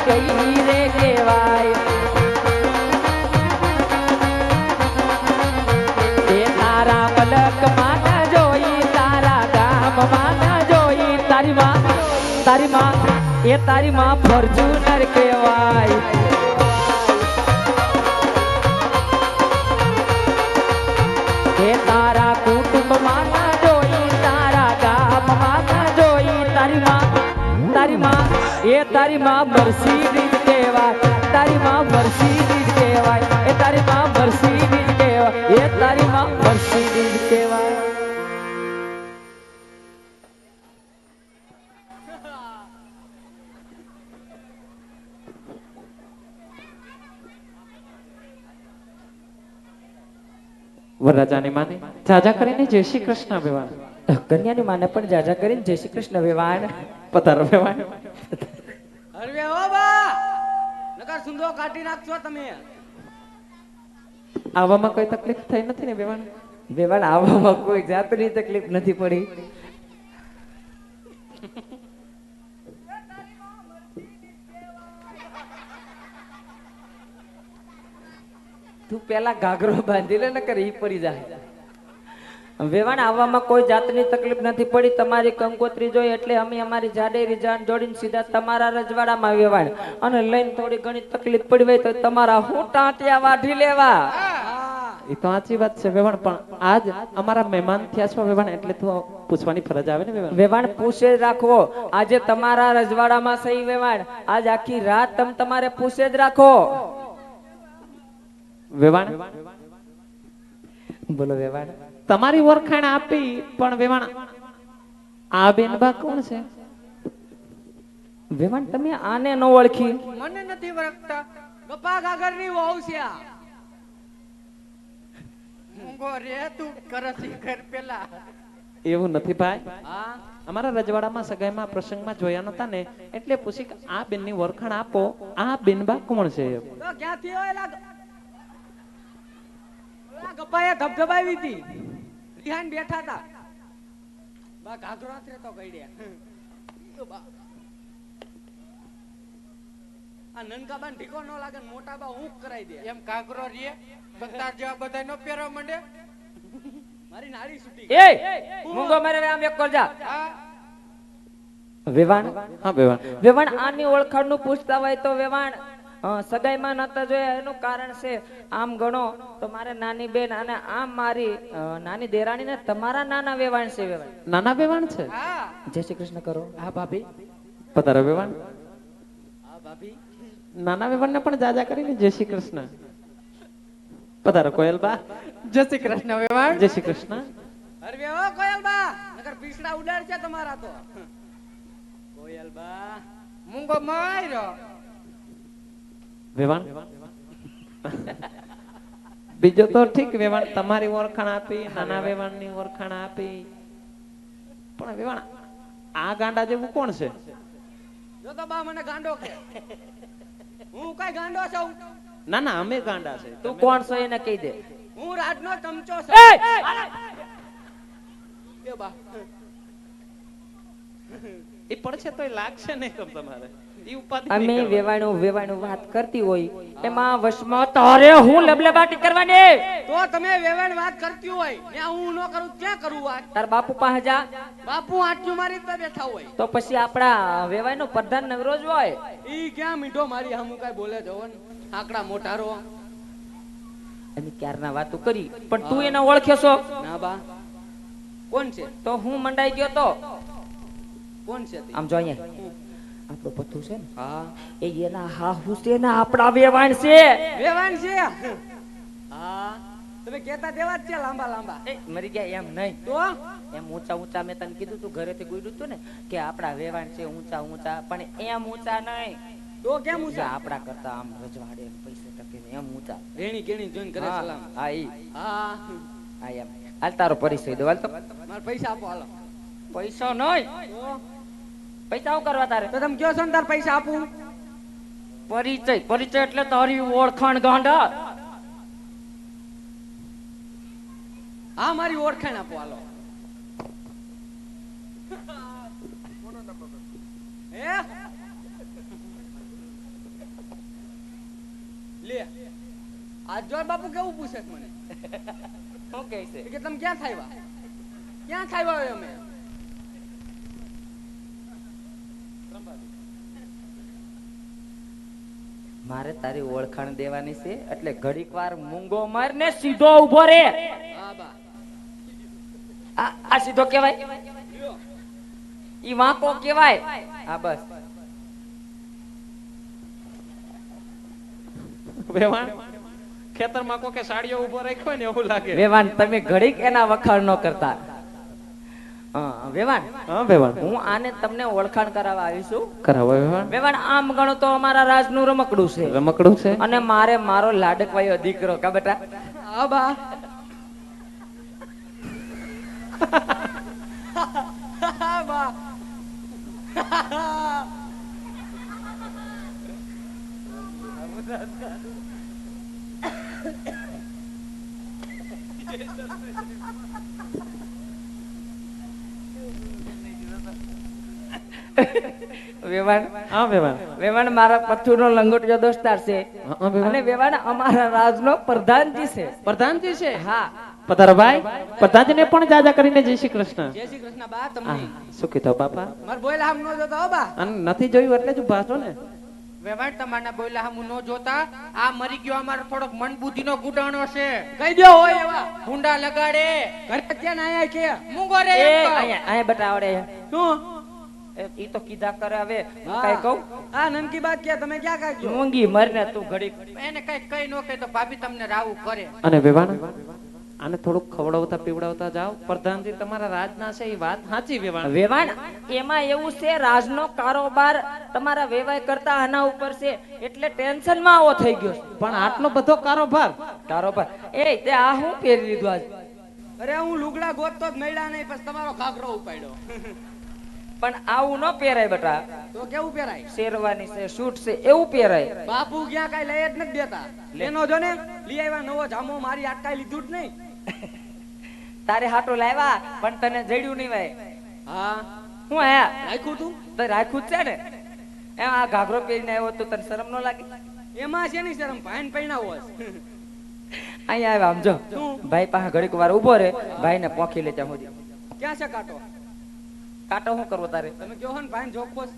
કઈ રે કેવાય એ તારા મલક માં ના જોઈ તારા ગામ માં ના જોઈ તારી માં એ તારી માં ફોર્ચ્યુનર કેવાય એ તારા કુટુંબ માં ના જોઈ તારા ગામ માં ના જોઈ તારી માં એ તારી માં મર્સિડીઝ કહેવાય તારી માં મર્સિડીઝ કહેવાય એ તારી માં મર્સિડીઝ કહેવાય એ તારી માં મર્સિડીઝ કહેવાય વરરાજાની માને જાજા કરીને જય શ્રી કૃષ્ણ વેવાણ કન્યાની માને પણ જાજા કરીને જય શ્રી કૃષ્ણ વેવાણ પધારો વેવાણ અરે ઓ બા નકર સુંદરો કાઢી નાખશો તમે આવવામાં કોઈ તકલીફ થઈ નથી ને વેવાણ વેવાણ આવવામાં કોઈ જાતની તકલીફ નથી પડી તું પેલા ઘાઘરો બાંધી લે નકર ઈ પડી જાય વેવાણ આવવામાં કોઈ જાતની તકલીફ નથી પડી તમારી કંકોત્રી જોઈ એટલે અમે અમારી જાડેરી જાન જોડીને સીધા તમારા રજવાડામાં વેવાણ અને લઈને થોડી ઘણી તકલીફ પડી હોય તો તમારા હું ટાંટિયા વાઢી લેવા એ તો સાચી વાત છે વેવાણ પણ આજ અમારા મહેમાન થયા છો વેવાણ એટલે તો પૂછવાની ફરજ આવે ને વેવાણ વેવાણ પૂછે જ રાખવો આજે તમારા રજવાડામાં સહી વેવાણ આજ આખી રાત તમારે પૂછે જ રાખો વેવાણ બોલો વેવાણ તમારી ઓળખાણ આપી પણ વેવાણ આ બેનબા કોણ છે વેવાણ તમે આને ન ઓળખી મને નથી વળગતા ગપા ગાગરની વહુ છે આ મૂંગો રે તું કરસી કર પેલા એવું નથી ભાઈ હા અમારા રજવાડામાં સગાઈમાં પ્રસંગમાં જોયા નતા ને એટલે પૂછી કે આ બેનની ઓળખાણ આપો આ બેનબા કોણ છે તો ક્યાંથી હોય લાગ ગપાએ ધબધબાવી હતી રિહાન બેઠા હતા બા ઘાઘરો આથરે તો ગઈડ્યા આ નનકા બાન ઢીકો ન લાગે ને મોટા બા ઊંક કરાઈ દે એમ ઘાઘરો રે બતાર જેવા બધા નો પહેરવા માંડે મારી નાડી છૂટી એ મૂંગો મારે આમ એક કરજા વેવાણ હા વેવાણ વેવાણ આની ઓળખાણ નું પૂછતા હોય તો વેવાણ સગાઈમાં નતા જોયા એનું કારણ છે આમ ગણો તો મારે નાની બેન અને આમ મારી નાની દેરાણી ને તમારા નાના વેવાણ છે વેવાણ નાના વેવાણ છે હા જય શ્રી કૃષ્ણ કરો હા ભાભી પધારો વેવાણ હા ભાભી નાના વેવાણ ને પણ જાજા કરીને જય શ્રી કૃષ્ણ પધારો કોયલબા જય શ્રી કૃષ્ણ વેવાણ જય શ્રી કૃષ્ણ અરે ઓ કોયલબા નકર પીસડા ઉડાડ છે તમારા તો કોયલબા મૂંગો માર્યો વેવાણ બીજો તો ઠીક વેવાણ તમારી ઓળખાણ આપી નાના વેવાણ ની ઓળખાણ આપી પણ વેવાણ આ ગાંડા જેવું કોણ છે જો તો બા મને ગાંડો કે હું કઈ ગાંડો છું ના ના અમે ગાંડા છે તું કોણ છો એને કહી દે હું રાજનો ચમચો છું એ બા એ પડશે તોય લાગશે નહીં કમ તમારે ઈ ઉપાધિ અમે નહીં કરવાની. વેવાણું વાત કરતી હોય એમાં વશમાં તારે હું લબલબાટી કરવાની તો તમે વેવેણ વાત કરતી હોય ત્યાં હું ન કરું ક્યાં કરું વાત તાર બાપુ પાસે જા બાપુ આટલું મારી જ બેઠા હોય તો પછી આપણા વેવાઈનો પ્રધાન નવરો જ હોય ઈ ક્યાં મીઠો મારી હમું કઈ બોલે જવો ને આકડા મોટારો અમે ક્યારના વાતો કરી પણ તું એને ઓળખ્યો છો ના બા કોણ છે તો હું મંડાઈ ગયો તો કોણ છે તે? આમ જો અહીંયા આપણો પથ્થુ છે ને હા એ એના હાહુ છે ને આપણા વેવાણ છે વેવાણ છે હા તમે કેતા દેવા જ છે લાંબા લાંબા એ મરી ગયા એમ નહીં તો એમ ઊંચા ઊંચા મેં તને કીધું તું ઘરેથી ગુડ્યું તું ને કે આપણા વેવાણ છે ઊંચા ઊંચા પણ એમ ઊંચા નહીં તો કેમ જે ઊંચા આપણા કરતા આમ રજવાડે ને પૈસે ટકે ને એમ ઊંચા રેણી કેણી જોઈન કરે હા, સલામ હા ઈ હા હા એમ હાલ તારો પરિચય દો હાલ તો માર પૈસા આપો હાલો પૈસા નહીં તો પૈસા શું કરવા તારે તો તમે કયો છો ને તાર પૈસા આપું પરિચય પરિચય એટલે તારી ઓળખાણ ગાંડા હા મારી ઓળખાણ આપો હાલો હે લે આજ જો બાપુ કેવું પૂછે છે મને શું કહે છે કે તમે ક્યાં થાયવા હવે અમે મારે તારી ઓળખાણ દેવાની છે એટલે ઘડીક વાર મૂંગો માર ને સીધો ઉભો રે હા બા આ સીધો કેવાય ઈ વાંકો કેવાય હા બસ વેવાણ ખેતરમાં કોકે સાડીઓ ઉભો રાખ્યો હોય ને એવું લાગે. વેવાણ તમે ઘડીક એના વખાણ ન કરતા વેવાણ હા વેવાણ હું આને તમને ઓળખાણ કરાવવા આવીશું કરાવો વેવાણ. વેવાણ આમ ગણો તો અમારા રાજનું રમકડું છે રમકડું છે અને મારે મારો લાડકવાયો દીકરો કા બેટા હા બા હા બા વેવાણ હા વેવાણ વેવાણ મારા પથ્થુનો લંગોટિયો દોસ્તાર છે હા વેવાણ. અને વેવાણ અમારા રાજનો પ્રધાનજી છે પ્રધાનજી છે હા પધારો ભાઈ. પ્રધાનજીને પણ જાજા કરીને જય શ્રી કૃષ્ણ. જય શ્રી કૃષ્ણ બા તમને શું કીધો બાપા? માર બોયલા આમ ન જોતા હો બા અને નથી જોયું એટલે જ ઉભા છો ને. વેવાણ તમારના બોયલા હમ ન જોતા આ મરી ગયો અમારો થોડોક મન બુદ્ધિનો ગુડાણો છે કહી દો હોય એવા હુંડા લગાડે ઘરે ક્યાં આયા કે મૂંગો રે એ અહીંયા બેટા આવડે શું ઈ તો કીધા કરે હવે હું હા. કઈ કહું આ નનકી બાત કે તમે ક્યાં કાઢજો મૂંગી મરને તું ઘડીક એને કઈ નો કહે તો ભાભી તમને રાવું કરે અને વેવાણ આને થોડુંક ખવડાવતા પીવડાવતા જાઓ. પ્રધાનજી તમારા રાજના છે એ વાત સાચી વેવાણ. વેવાણ એમાં એવું છે રાજનો કારોબાર તમારા વેવાય કરતા આના ઉપર છે એટલે ટેન્શન માં આવો થઈ ગયો છે. પણ આટલો બધો કારોબાર કારોબાર એ તે આ હું પહેરી લીધું આજ અરે હું લુગડા ગોતતો જ નડ્યા નહીં પછી તમારો ઘાઘરો ઉપાડ્યો પણ આવું ન પહેરાય બેટા તો કેવું પહેરાય શેરવાની છે સૂટ છે એવું પહેરાય બાપુ ક્યાં કઈ લઈ જ નથી દેતા એનો જો ને લઈ આવ્યા નવો જામો મારી અટકાઈ લીધું જ નહીં તારે હાટો લાવ્યા પણ તને જડ્યું નહીં ભાઈ હા હું આયા રાખ્યું તું તો રાખ્યું જ છે ને એમ આ ઘાઘરો પહેરીને આવ્યો તો તને શરમ ન લાગે એમાં છે ની શરમ ભાઈન પૈણાવો છે અહીંયા આવ્યા આમ જો શું? ભાઈ પાસે ઘડીક વાર ઉભો રે ભાઈ ને પોખી લે ત્યાં સુધી ક્યાં છે કાંટો કાંટો શું કરવો તારે તમે કહો ને ભાઈ જોખો છે.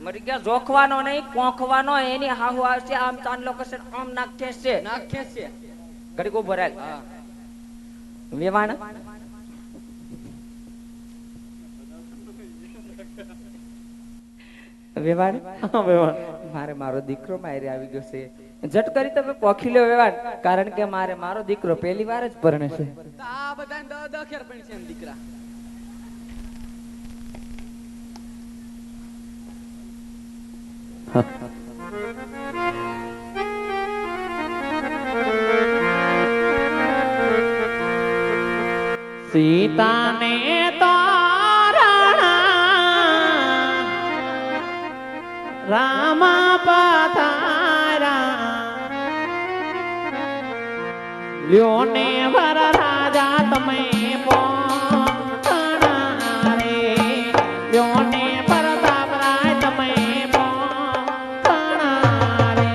મરી ગયા જોખવાનો નહીં પોખવાનો એની હાહુ આવશે આમ ચાંદલો કરશે આમ નાખે છે નાક ખેંચ છે ઘડીક ઉભો રાખ હા વેવાણ વેવાણ હા વેવાણ. મારે મારો દીકરો મારે આવી ગયો છે ઝટ કરી તમે પોખી લો વેવાણ કારણ કે મારે મારો દીકરો પહેલી વાર જ પરણે છે તો આ બધા દખેર પણ છે એમ દીકરા સીતાને તારણા રામા પધારા લ્યોને વર રાજા તમે પોતાના રે લ્યોને પ્રતાપ રાય તમે પોતાના રે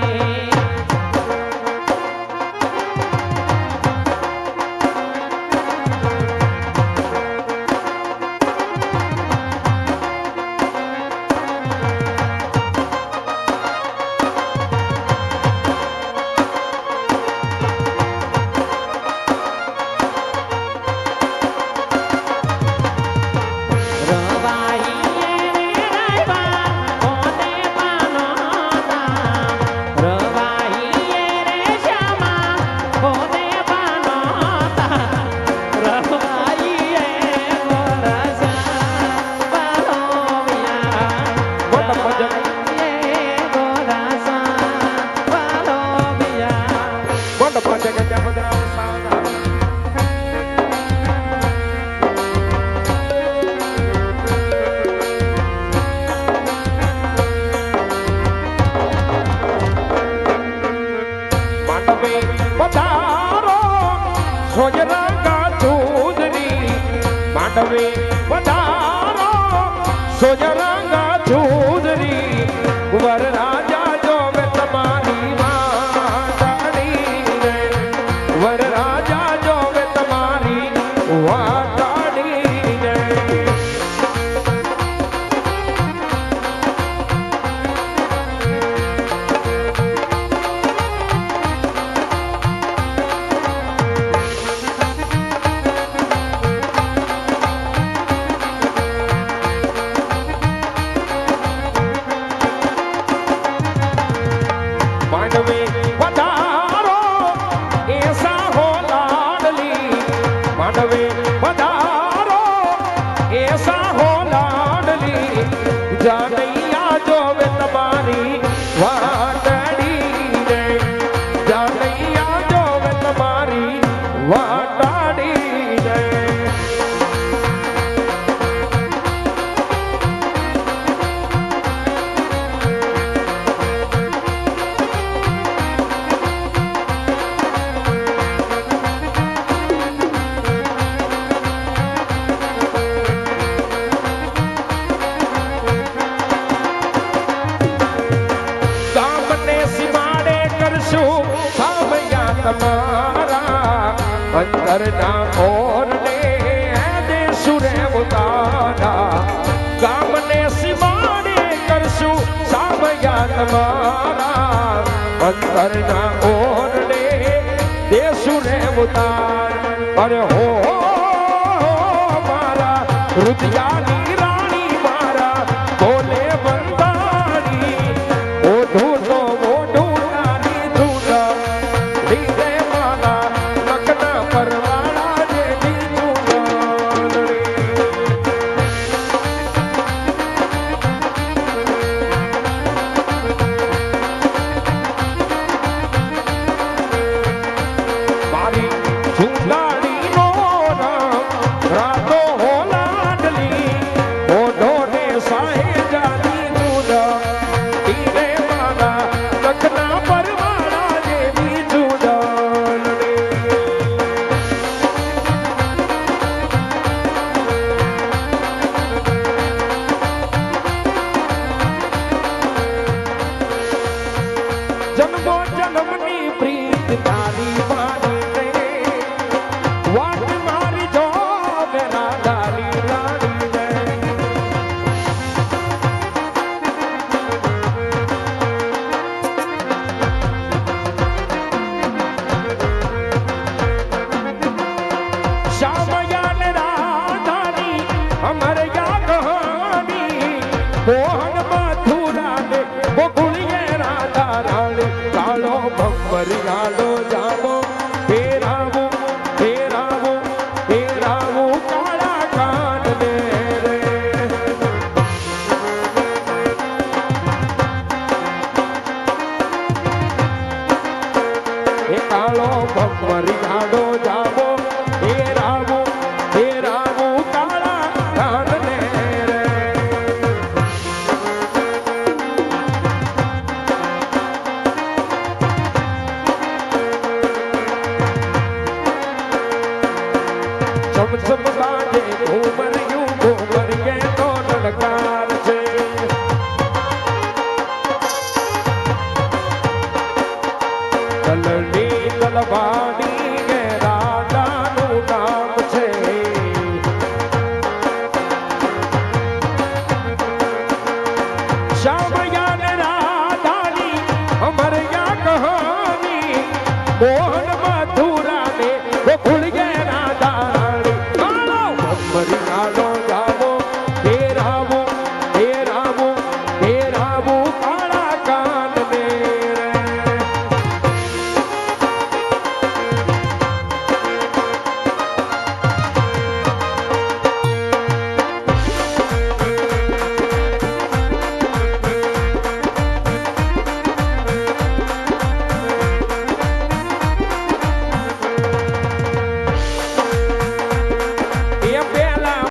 માંડવે પધારો સોજરંગા ચૌધરી વર રાજા જોવે તમારી વાત માંડવે પધારો એસા હો લાડલી માંડવે પધારો એસા હો લાડલી જાનૈયા જોવે તમારી વાટડી રે જાનૈયા જોવે તમારી વાટડી રે ગામને સીમાડે કરશું સામયા તમારા અંતરના ઓરને દેશું રે ઉતારા ગામને સીમાડે કરશું સામયા તમારા અંતરના ઓરને દેશું રે ઉતાર અરે હો મારા રુદિયાની રાણી મારા બોલે બંધાણી ઓઢું તો ઓઢું નાની ધૂના લીધે મારા નકના પરવાળા જેવી ધૂનાણી મારી ઝૂંટાણીનો રંગ રાતો હો લાડલી ઓઢો ને સાહે જાની ધૂના તીરે મારા નખના પરવાળા જેવી ધૂનાણી જન્મો જન્મની પ્રીત તારી મારી રે વાત મારી જો મેરા દાલી રાણી રે श्यामया ने राधानी अमर या कहानी मोहन मथुरा ने गोकुलिये राधा रानी कालो भंवर यालो जामो फेरावो फेरावो फेरावो काला कान ने रे એ કાળો ભંવર જાડો જામો ફેરાવો ફેરાવો કાળા કાનને રે ચમચમ બાજે ઘુમરિયું ઘુમરિયે તો નડકાર છે કલની કલવાણી કે રાજાનું નામ છે શ્યામ